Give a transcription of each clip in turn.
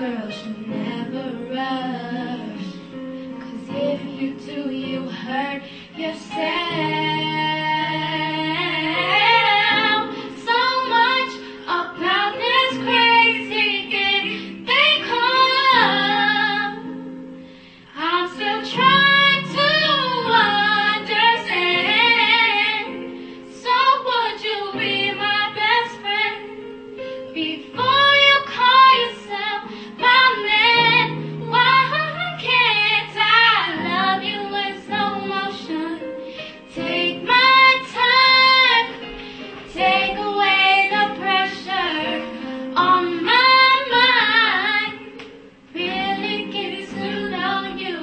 girl should never rush, 'cause if you do, you hurt yourself. So much about this crazy thing they call. I'm still trying to understand. So would you be my best friend before you call yourself my man? Why can't I love you in slow motion? Take my time, take away the pressure on my mind. Really get to know you,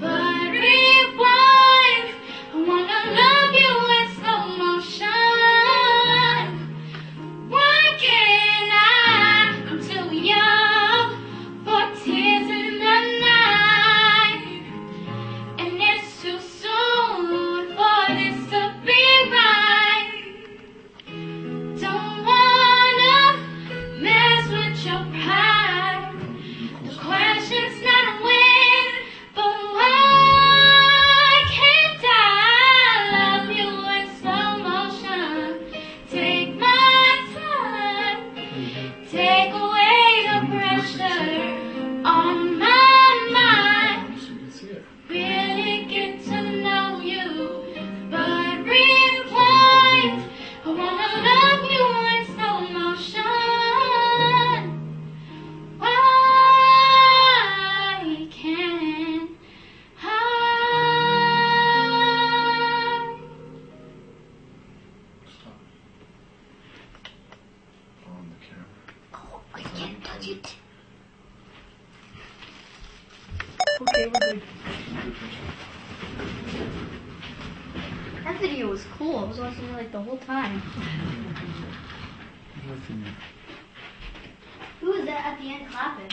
but rewind. I wanna love you in slow motion. Why can't I? I'm too young for tears in the night, and it's too soon for this to be right. Don't wanna mess with your pride. The question's not when, but why can't I love you in slow motion? Take my time, take away the pressure on my mind. Really get to know you, but rewind. I wanna love you in slow motion. Why can't I? On the camera. Oh, I can't touch it. Okay, we're good. That video was cool. I was watching it like the whole time. Nothing. Who was that at the end clapping?